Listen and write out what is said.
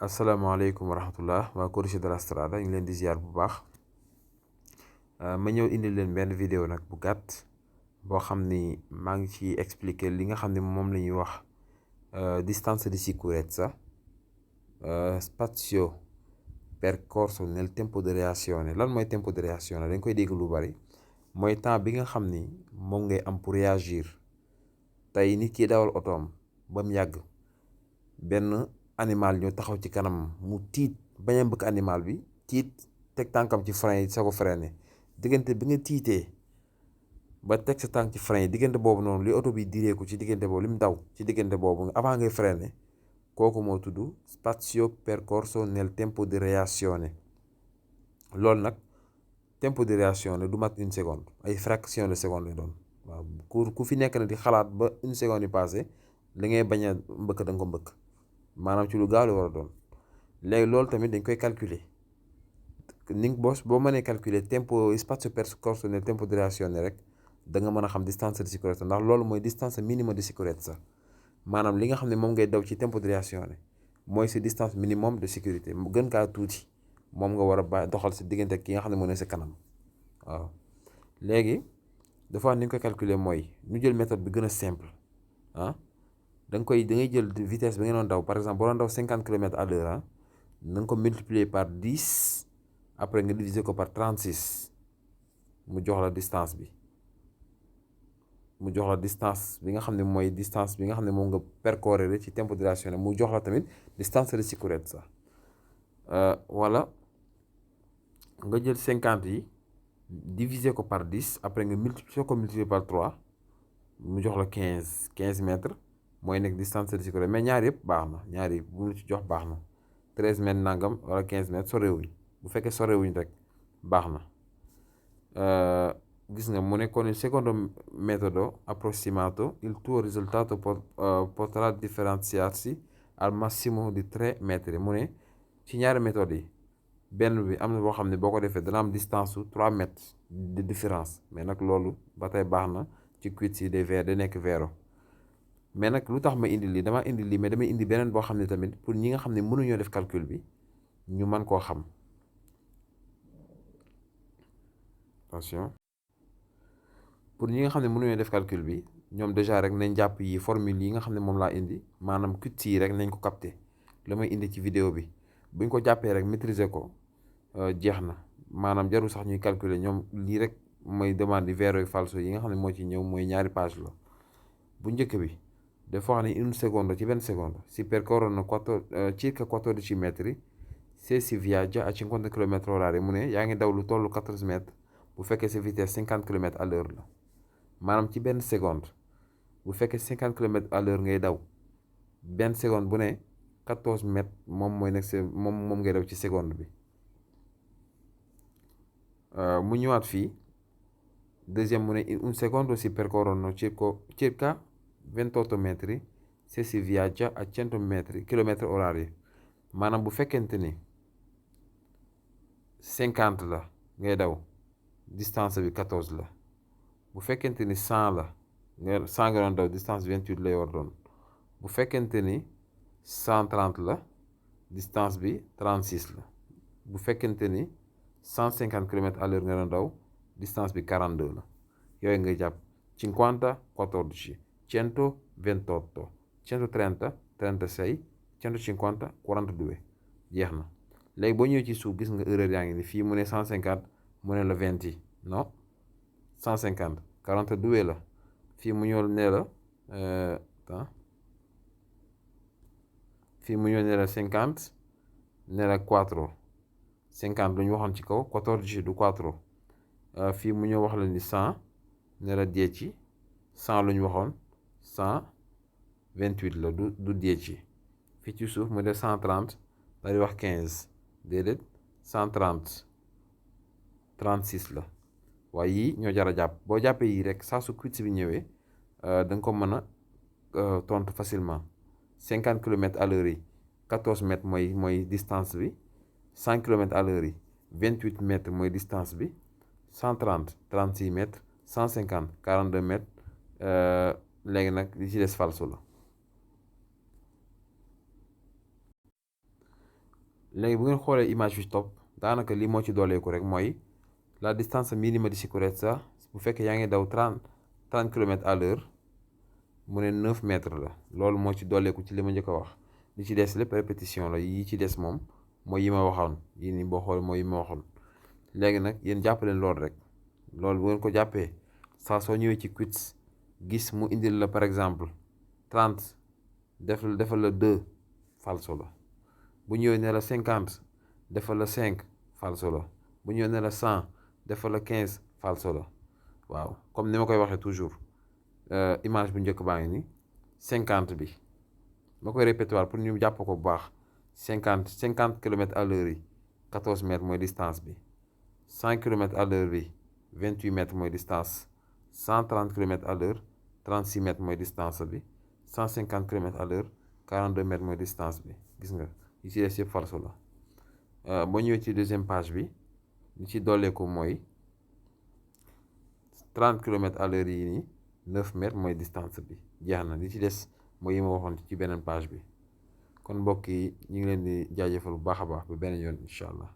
asalaamaaleykum wa rahmatullah waa Corniche de la Strada ñu ngi leen di ziar bu baax ma ñëw indi leen benn vidéo nag bu gàtt boo xam ni maa ngi ci expliquer li nga xam ne moom la ñuy wax distanza di sicurezza, spazio percorso nel tempo di reazione. Lan mooy tempo di reazione dañ koy dégg lu bari mooy temps bi nga xam ni moom ngay am pour réagir. tey nit ki dawal otoom ba mu yàgg benn animal ñoo taxaw ci kanam mu tiit bañ a bëgg animal bi tiit teg tànkam ci frein yi sa ko freiné diggante bi nga tiitee ba teg sa tànk ci frein yi diggante boobu noonu li oto bi direeku ci diggante boobu li mu daw ci diggante boobu avant ngay freiné kooku moo tudd spazio percorso nel tempo di reazione. loolu nag tempo di reazione du mat une seconde ay fraction de seconde lay doon. waaw ku fi nekk na di xalaat ba une seconde yi passé li ngay bañ a mbëkk da nga ko mbëkk maanaam ci lu gaaw la war a doon. léegi loolu tamit dañ koy calculer ni boo mënee calculer tempo spazio percorso nel tempo di reazione rek da nga mën a xam distance di sicurezza, ndax loolu mooy distance minima di sicurezza. maanaam li nga xam ne moom ngay daw ci tempo di reazione mooy si distance minimum de sécurité mu gën kaa tuuti moom nga war a doxal si diggante ak ki nga xam ne moo ne sa kanam. waaw léegi dafa ni ñu koy calculer mooy ñu jël méthode bi gën a simple da ngay jël vitesse bi nga doon daw par exemple boo doon daw 50 kilomètres à l'heure na nga ko multiplier par 10 après nga diviser ko par 36 mu jox la distance bi nga xam ne mooy distance bi nga xam ne moom nga percorrer ci tempo di reazione mu jox la tamit distance di sicurezza. wala nga jël 50 yi diviser ko par 10 après nga multiplier par 3 mu jox la 15 mètres mooy nekk distance de sécurité. mais ñaar yëpp baax na, ñaar yi bu mu ci jox baax na 13 mètres nangam wala 15 mètres sorewuñ, bu fekkee sorewuñ rek baax na. gis nga mu ne con il secondo metodo approssimato il tuo risultato potrà differenziarsi al massimo di 3 mètres. mu ne ci ñaari méthodes yi benn bi am na boo xam ne boo ko defee dana am distance su 3 mètres de différence, mais nag loolu ba tey baax na ci quiz yi day nekk vero. mais nag lu tax ma indi lii dama indi lii mais damay indi beneen boo xam ne tamit pour ñi nga xam ne mënuñoo def calcul bi ñu mën koo xam. attention, pour ñi nga xam ne mënuñoo def calcul bi ñoom déjà rek nañ jàpp yi formule yi nga xam ne moom laa indi maanaam quiz yi rek nañ ko capté la may indi ci vidéo bi buñ ko jàppee rek maîtriser ko jeex na, maanaam jarul sax ñuy calculer. ñoom lii rek mooy demande vero e falso yi nga xam ne moo ci ñëw mooy ñaari page la. bu njëkk bi dafa wax ne une seconde ci 20 seconde si percorrono circa 14 metri se si viaggia a 50 km/h. mu ne yaa ngi daw lu tollu 14 mètres bu fekkee sa vitesse 50 km à l'heure la, maanaam ci benn seconde bu fekkee 50 km à l'heure ngay daw benn seconde bu ne 14 mètres moom mooy nekk moom ngay daw ci seconde bi. mu ñëwaat fii deuxième mu ne un secondo si percorrono circa 28 metri se si viaggia a 100 km/h. maanaam bu fekkente ni 50 la ngay daw distance bi 14 la, bu fekkente ni 100 la nga doon daw distance 28 lay war doon, bu fekkente ni 130 la distance bi 36 la, bu fekkente ni 150 km/h nga doon daw distance bi 42 la. yooyu nga jàpp 50 14 128 130 36 150 42 jeex na. léegi boo ñëwee ci suuf gis nga erreur yaa ngi ni fii mu ne 150 mu ne la 20 yi non 150 42 la, fii mu ñëw ne la fii mu ñëw ne la 50 ne la 4 50 lu ñu waxoon ci kaw 14 du 4. fii mu ñëw wax la ni 100 ne la 10 100 lu ñu waxoon 128 la du 10. fii ci suuf mu def 130 daal di wax 15 déedéet 130 36 la. waaye yii ñoo jar a jàpp. boo jàppee yii rek saa su quiz bi ñëwee da nga ko mën a tontu facilement. 50 kilomètres à l'heure yi 14 mètres mooy distance bi, 100 kilomètres à l'heure yi 28 mètres mooy distance bi, 130 36 mètres, 150 42 mètres. léegi nag li ci des falso la. léegi bu ngeen xoolee image bi topp daanaka lii moo ci dooleeku rek mooy la distance minima di sicurezza bu fekkee yaa ngi daw 30 kilomètres à l'heure mu ne 9 mètres la loolu moo ci dooleeku ci li ma njëkk a wax li ci des lépp répétition la yi ci des moom mooy yi ma waxoon yi ni boo xoolee mooy yi ma waxoon léegi nag yéen jàpp leen loolu rek loolu bu ngeen ko jàppee saa soo ñëwee ci quiz gis mu indil la par exemple 30 defal la 2 falso la bu ñëwee ne la 50 defal la 5 falso la bu ñëwee ne la 100 defal la 15 falso la waaw comme ni ma koy waxee toujours image bu njëkk baa ngi ni 50 bi ma koy répété waat pour ñu jàpp ko bu baax 50 kilomètres à l'heure yi 14 mètres mooy distance bi 100 kilomètres à l'heure bi 28 mètres mooy distance 130 kilomètres à l'heure 36 mètres mooy distance bi 150 kilomètres à l'heure 42 mètres mooy distance bi gis nga yi ci des yëpp falso la boo ñëwee ci deuxième page bi li ci dolleeku mooy 30 kilomètres à l'heure yi nii 9 mètres mooy distance bi jeex na li ci des mooy yi ma waxoon ci beneen page bi kon mbokk yi ñu ngi leen di jaajëfal bu baax a baax ba beneen yoon incha allah.